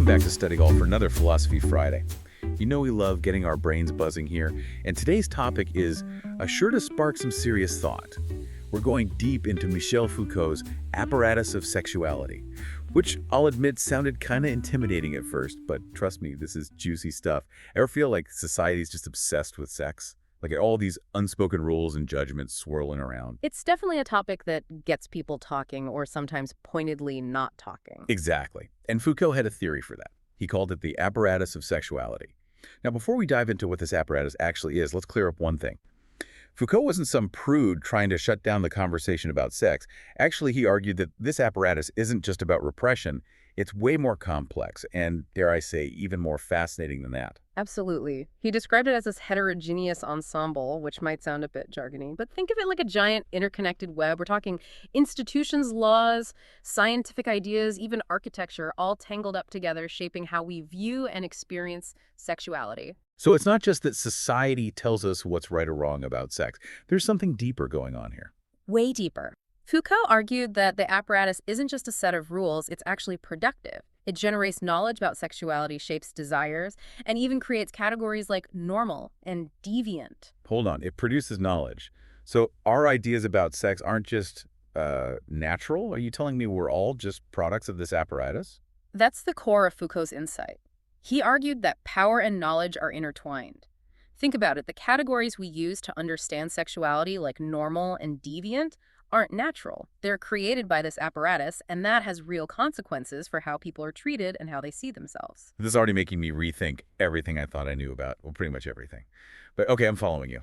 back to Study Hall for another Philosophy Friday. You know we love getting our brains buzzing here, and today's topic is sure to spark some serious thought. We're going deep into Michel Foucault's apparatus of sexuality, which I'll admit sounded kind of intimidating at first, but trust me, this is juicy stuff. Ever feel like society's just obsessed with sex? Like all these unspoken rules and judgments swirling around. It's definitely a topic that gets people talking or sometimes pointedly not talking. Exactly. And Foucault had a theory for that. He called it the apparatus of sexuality. Now, before we dive into what this apparatus actually is, let's clear up one thing. Foucault wasn't some prude trying to shut down the conversation about sex. Actually, he argued that this apparatus isn't just about repression. It's way more complex and, dare I say, even more fascinating than that. Absolutely. He described it as this heterogeneous ensemble, which might sound a bit jargony, but think of it like a giant interconnected web. We're talking institutions, laws, scientific ideas, even architecture, all tangled up together, shaping how we view and experience sexuality. So it's not just that society tells us what's right or wrong about sex. There's something deeper going on here. Way deeper. Foucault argued that the apparatus isn't just a set of rules, it's actually productive. It generates knowledge about sexuality, shapes desires, and even creates categories like normal and deviant. Hold on, it produces knowledge. So our ideas about sex aren't just natural? Are you telling me we're all just products of this apparatus? That's the core of Foucault's insight. He argued that power and knowledge are intertwined. Think about it, the categories we use to understand sexuality, like normal and deviant, aren't natural. They're created by this apparatus, and that has real consequences for how people are treated and how they see themselves. This is already making me rethink everything I thought I knew about, well, pretty much everything. But okay, I'm following you.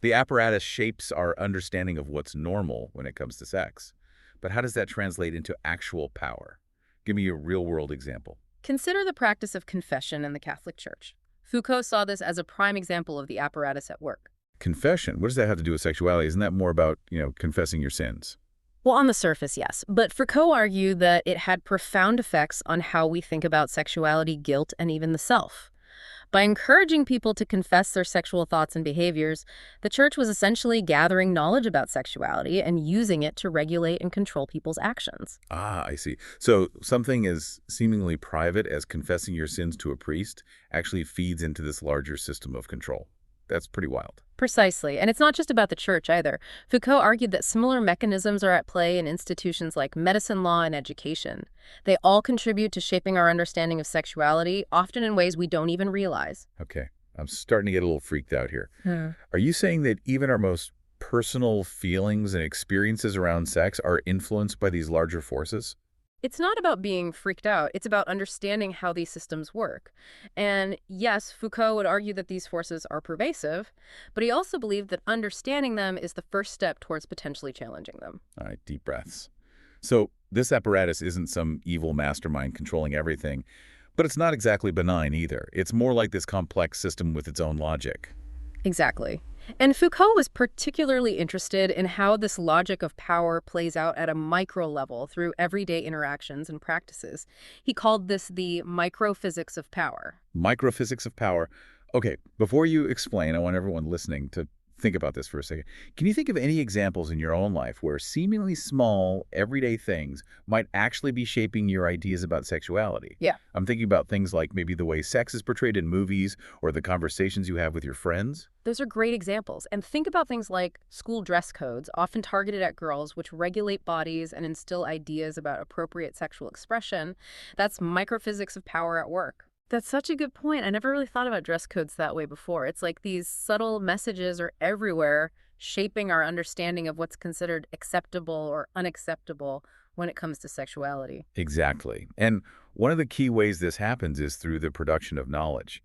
The apparatus shapes our understanding of what's normal when it comes to sex. But how does that translate into actual power? Give me a real-world example. Consider the practice of confession in the Catholic Church. Foucault saw this as a prime example of the apparatus at work. Confession, what does that have to do with sexuality? Isn't that more about, confessing your sins? Well, on the surface, yes. But Foucault argued that it had profound effects on how we think about sexuality, guilt, and even the self. By encouraging people to confess their sexual thoughts and behaviors, the church was essentially gathering knowledge about sexuality and using it to regulate and control people's actions. Ah, I see. So something as seemingly private as confessing your sins to a priest actually feeds into this larger system of control. That's pretty wild. Precisely. And it's not just about the church either. Foucault argued that similar mechanisms are at play in institutions like medicine, law, and education. They all contribute to shaping our understanding of sexuality, often in ways we don't even realize. Okay, I'm starting to get a little freaked out here. Are you saying that even our most personal feelings and experiences around sex are influenced by these larger forces? It's not about being freaked out. It's about understanding how these systems work. And yes, Foucault would argue that these forces are pervasive, but he also believed that understanding them is the first step towards potentially challenging them. All right, deep breaths. So this apparatus isn't some evil mastermind controlling everything, but it's not exactly benign either. It's more like this complex system with its own logic. Exactly. And Foucault was particularly interested in how this logic of power plays out at a micro level through everyday interactions and practices. He called this the microphysics of power. Microphysics of power. Okay, before you explain, I want everyone listening to think about this for a second. Can you think of any examples in your own life where seemingly small, everyday things might actually be shaping your ideas about sexuality? Yeah. I'm thinking about things like maybe the way sex is portrayed in movies or the conversations you have with your friends. Those are great examples. And think about things like school dress codes, often targeted at girls, which regulate bodies and instill ideas about appropriate sexual expression. That's microphysics of power at work. That's such a good point. I never really thought about dress codes that way before. It's like these subtle messages are everywhere, shaping our understanding of what's considered acceptable or unacceptable when it comes to sexuality. Exactly. And one of the key ways this happens is through the production of knowledge.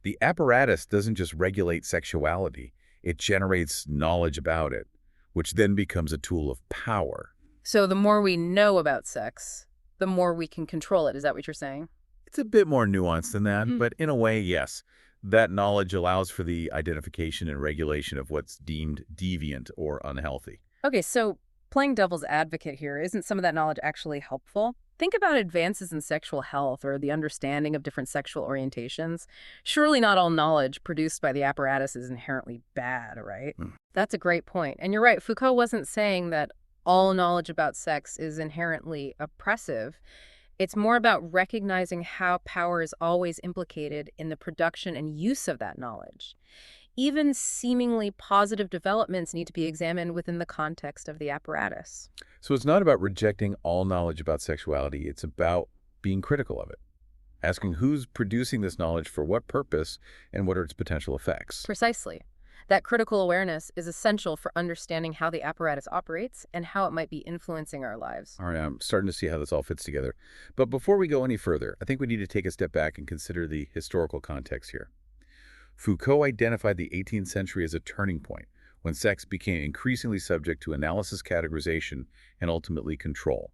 The apparatus doesn't just regulate sexuality, it generates knowledge about it, which then becomes a tool of power. So the more we know about sex, the more we can control it. Is that what you're saying? It's a bit more nuanced than that, but in a way, yes. That knowledge allows for the identification and regulation of what's deemed deviant or unhealthy. Okay, so playing devil's advocate here, isn't some of that knowledge actually helpful? Think about advances in sexual health or the understanding of different sexual orientations. Surely not all knowledge produced by the apparatus is inherently bad, right? That's a great point. And you're right, Foucault wasn't saying that all knowledge about sex is inherently oppressive. It's more about recognizing how power is always implicated in the production and use of that knowledge. Even seemingly positive developments need to be examined within the context of the apparatus. So it's not about rejecting all knowledge about sexuality, it's about being critical of it, asking who's producing this knowledge for what purpose and what are its potential effects. Precisely. That critical awareness is essential for understanding how the apparatus operates and how it might be influencing our lives. All right, I'm starting to see how this all fits together. But before we go any further, I think we need to take a step back and consider the historical context here. Foucault identified the 18th century as a turning point when sex became increasingly subject to analysis, categorization, and ultimately control.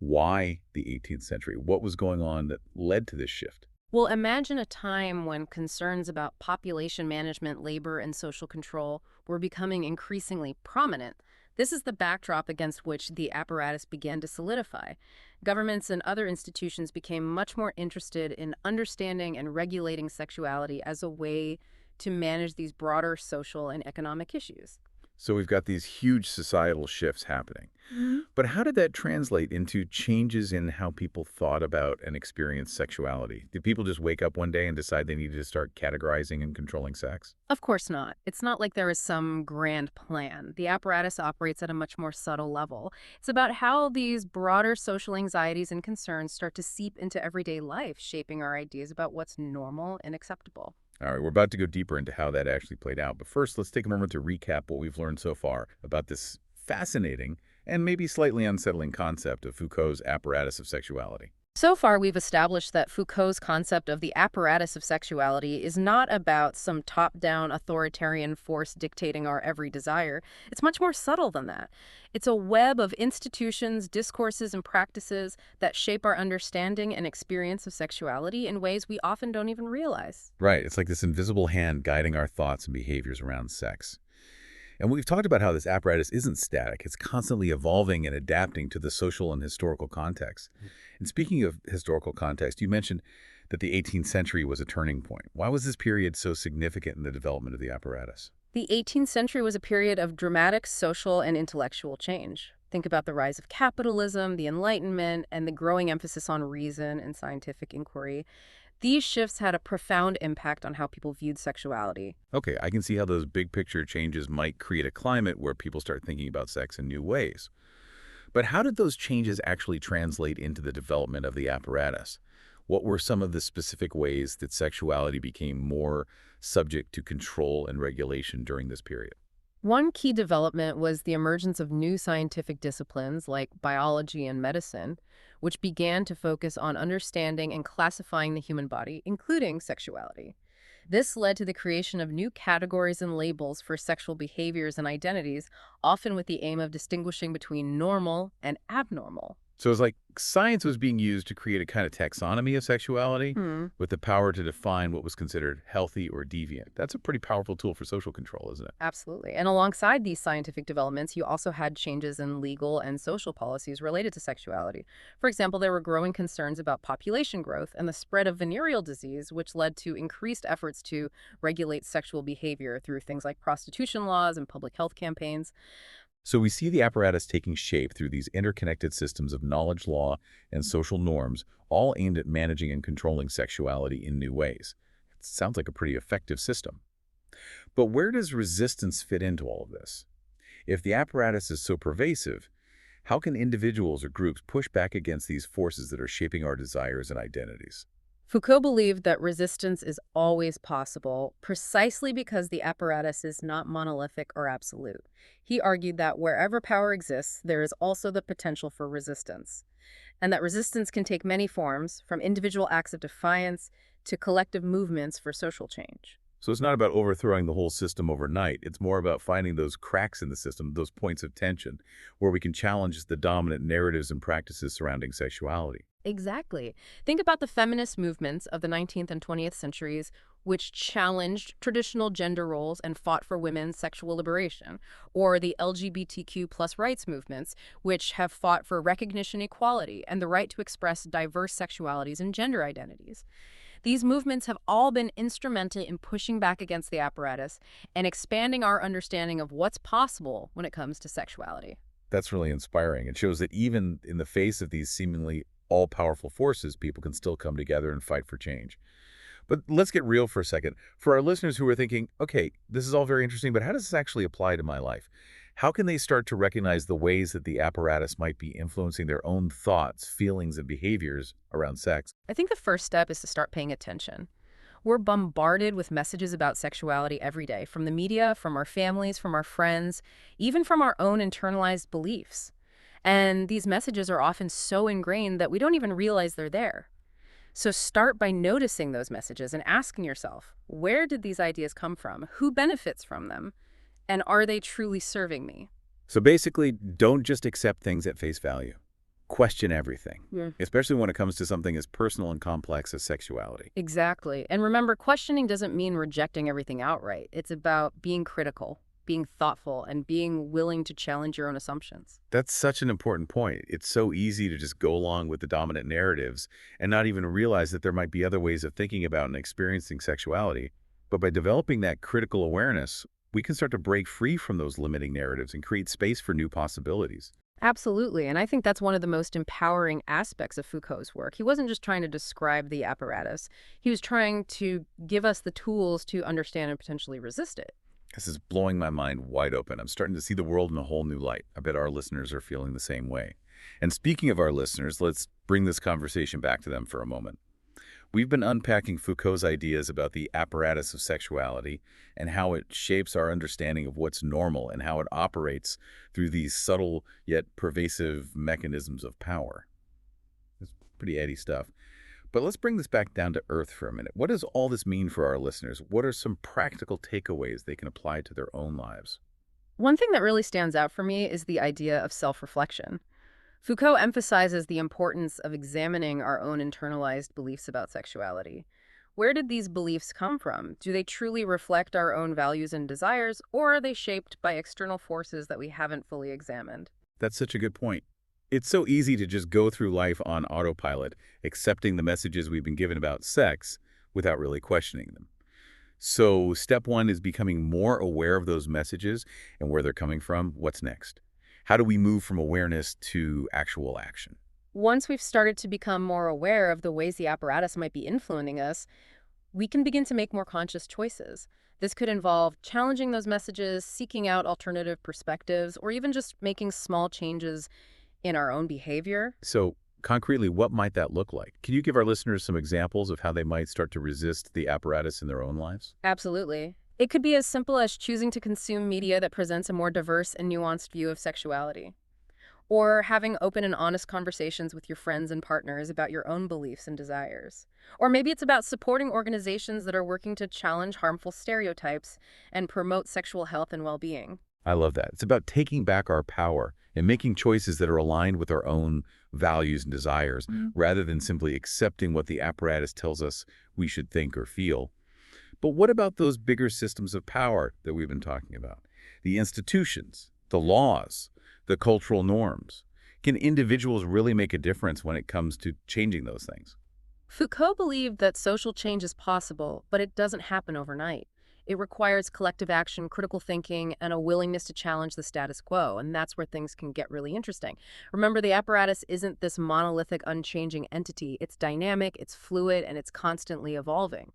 Why the 18th century? What was going on that led to this shift? Well, imagine a time when concerns about population management, labor, and social control were becoming increasingly prominent. This is the backdrop against which the apparatus began to solidify. Governments and other institutions became much more interested in understanding and regulating sexuality as a way to manage these broader social and economic issues. So we've got these huge societal shifts happening. But how did that translate into changes in how people thought about and experienced sexuality? Did people just wake up one day and decide they needed to start categorizing and controlling sex? Of course not. It's not like there is some grand plan. The apparatus operates at a much more subtle level. It's about how these broader social anxieties and concerns start to seep into everyday life, shaping our ideas about what's normal and acceptable. All right, we're about to go deeper into how that actually played out. But first, let's take a moment to recap what we've learned so far about this fascinating and maybe slightly unsettling concept of Foucault's apparatus of sexuality. So far, we've established that Foucault's concept of the apparatus of sexuality is not about some top-down authoritarian force dictating our every desire. It's much more subtle than that. It's a web of institutions, discourses, and practices that shape our understanding and experience of sexuality in ways we often don't even realize. Right, it's like this invisible hand guiding our thoughts and behaviors around sex. And we've talked about how this apparatus isn't static. It's constantly evolving and adapting to the social and historical context. And speaking of historical context, you mentioned that the 18th century was a turning point. Why was this period so significant in the development of the apparatus? The 18th century was a period of dramatic social and intellectual change. Think about the rise of capitalism, the Enlightenment, and the growing emphasis on reason and scientific inquiry. These shifts had a profound impact on how people viewed sexuality. Okay, I can see how those big picture changes might create a climate where people start thinking about sex in new ways. But how did those changes actually translate into the development of the apparatus? What were some of the specific ways that sexuality became more subject to control and regulation during this period? One key development was the emergence of new scientific disciplines like biology and medicine, which began to focus on understanding and classifying the human body, including sexuality. This led to the creation of new categories and labels for sexual behaviors and identities, often with the aim of distinguishing between normal and abnormal. So it's like science was being used to create a kind of taxonomy of sexuality with the power to define what was considered healthy or deviant. That's a pretty powerful tool for social control, isn't it? Absolutely. And alongside these scientific developments, you also had changes in legal and social policies related to sexuality. For example, there were growing concerns about population growth and the spread of venereal disease, which led to increased efforts to regulate sexual behavior through things like prostitution laws and public health campaigns. So we see the apparatus taking shape through these interconnected systems of knowledge, law, and social norms, all aimed at managing and controlling sexuality in new ways. It sounds like a pretty effective system. But where does resistance fit into all of this? If the apparatus is so pervasive, how can individuals or groups push back against these forces that are shaping our desires and identities? Foucault believed that resistance is always possible, precisely because the apparatus is not monolithic or absolute. He argued that wherever power exists, there is also the potential for resistance, and that resistance can take many forms, from individual acts of defiance to collective movements for social change. So it's not about overthrowing the whole system overnight. It's more about finding those cracks in the system, those points of tension, where we can challenge the dominant narratives and practices surrounding sexuality. Exactly. Think about the feminist movements of the 19th and 20th centuries, which challenged traditional gender roles and fought for women's sexual liberation, or the LGBTQ plus rights movements, which have fought for recognition equality and the right to express diverse sexualities and gender identities. These movements have all been instrumental in pushing back against the apparatus and expanding our understanding of what's possible when it comes to sexuality. That's really inspiring. It shows that even in the face of these seemingly all-powerful forces, people can still come together and fight for change. But let's get real for a second. For our listeners who are thinking, okay, this is all very interesting, but how does this actually apply to my life? How can they start to recognize the ways that the apparatus might be influencing their own thoughts, feelings, and behaviors around sex? I think the first step is to start paying attention. We're bombarded with messages about sexuality every day, from the media, from our families, from our friends, even from our own internalized beliefs. And these messages are often so ingrained that we don't even realize they're there. So start by noticing those messages and asking yourself, where did these ideas come from? Who benefits from them? And are they truly serving me? So basically, don't just accept things at face value. Question everything, Yeah. especially when it comes to something as personal and complex as sexuality. Exactly. And remember, questioning doesn't mean rejecting everything outright. It's about being critical, being thoughtful, and being willing to challenge your own assumptions. That's such an important point. It's so easy to just go along with the dominant narratives and not even realize that there might be other ways of thinking about and experiencing sexuality. But by developing that critical awareness, we can start to break free from those limiting narratives and create space for new possibilities. Absolutely. And I think that's one of the most empowering aspects of Foucault's work. He wasn't just trying to describe the apparatus. He was trying to give us the tools to understand and potentially resist it. This is blowing my mind wide open. I'm starting to see the world in a whole new light. I bet our listeners are feeling the same way. And speaking of our listeners, let's bring this conversation back to them for a moment. We've been unpacking Foucault's ideas about the apparatus of sexuality and how it shapes our understanding of what's normal and how it operates through these subtle yet pervasive mechanisms of power. It's pretty heady stuff. But let's bring this back down to earth for a minute. What does all this mean for our listeners? What are some practical takeaways they can apply to their own lives? One thing that really stands out for me is the idea of self-reflection. Foucault emphasizes the importance of examining our own internalized beliefs about sexuality. Where did these beliefs come from? Do they truly reflect our own values and desires, or are they shaped by external forces that we haven't fully examined? That's such a good point. It's so easy to just go through life on autopilot, accepting the messages we've been given about sex without really questioning them. So step one is becoming more aware of those messages and where they're coming from. What's next? How do we move from awareness to actual action? Once we've started to become more aware of the ways the apparatus might be influencing us, we can begin to make more conscious choices. This could involve challenging those messages, seeking out alternative perspectives, or even just making small changes in our own behavior. So concretely, what might that look like? Can you give our listeners some examples of how they might start to resist the apparatus in their own lives? Absolutely. It could be as simple as choosing to consume media that presents a more diverse and nuanced view of sexuality, or having open and honest conversations with your friends and partners about your own beliefs and desires. Or maybe it's about supporting organizations that are working to challenge harmful stereotypes and promote sexual health and well-being. I love that. It's about taking back our power and making choices that are aligned with our own values and desires, rather than simply accepting what the apparatus tells us we should think or feel. But what about those bigger systems of power that we've been talking about? The institutions, the laws, the cultural norms. Can individuals really make a difference when it comes to changing those things? Foucault believed that social change is possible, but it doesn't happen overnight. It requires collective action, critical thinking, and a willingness to challenge the status quo, and that's where things can get really interesting. Remember, the apparatus isn't this monolithic, unchanging entity. It's dynamic, it's fluid, and it's constantly evolving.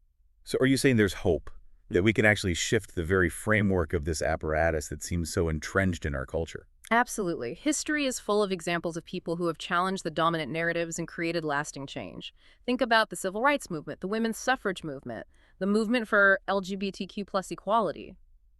So are you saying there's hope that we can actually shift the very framework of this apparatus that seems so entrenched in our culture? Absolutely. History is full of examples of people who have challenged the dominant narratives and created lasting change. Think about the civil rights movement, the women's suffrage movement, the movement for LGBTQ plus equality.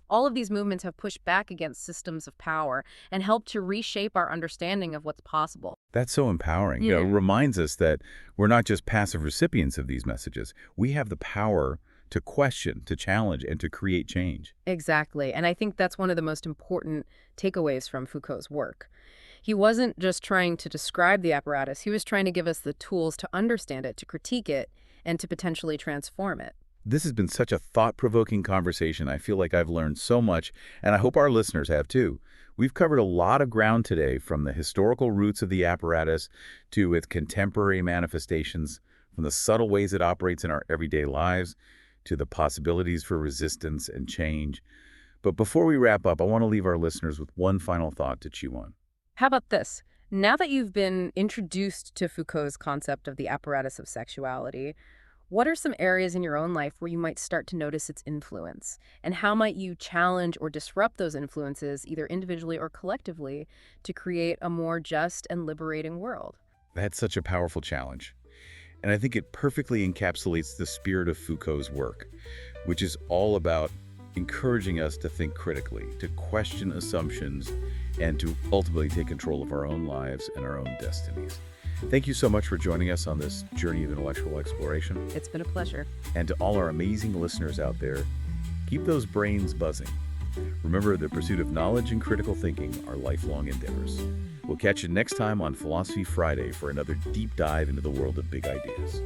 All of these movements have pushed back against systems of power and helped to reshape our understanding of what's possible. That's so empowering. Yeah. It reminds us that we're not just passive recipients of these messages. We have the power to question, to challenge, and to create change. Exactly. And I think that's one of the most important takeaways from Foucault's work. He wasn't just trying to describe the apparatus, he was trying to give us the tools to understand it, to critique it, and to potentially transform it. This has been such a thought-provoking conversation. I feel like I've learned so much, and I hope our listeners have too. We've covered a lot of ground today, from the historical roots of the apparatus to its contemporary manifestations, from the subtle ways it operates in our everyday lives to the possibilities for resistance and change. But before we wrap up, I want to leave our listeners with one final thought to chew on. How about this? Now that you've been introduced to Foucault's concept of the apparatus of sexuality, what are some areas in your own life where you might start to notice its influence? And how might you challenge or disrupt those influences, either individually or collectively, to create a more just and liberating world? That's such a powerful challenge. And I think it perfectly encapsulates the spirit of Foucault's work, which is all about encouraging us to think critically, to question assumptions, and to ultimately take control of our own lives and our own destinies. Thank you so much for joining us on this journey of intellectual exploration. It's been a pleasure. And to all our amazing listeners out there, keep those brains buzzing. Remember, the pursuit of knowledge and critical thinking are lifelong endeavors. We'll catch you next time on Philosophy Friday for another deep dive into the world of big ideas.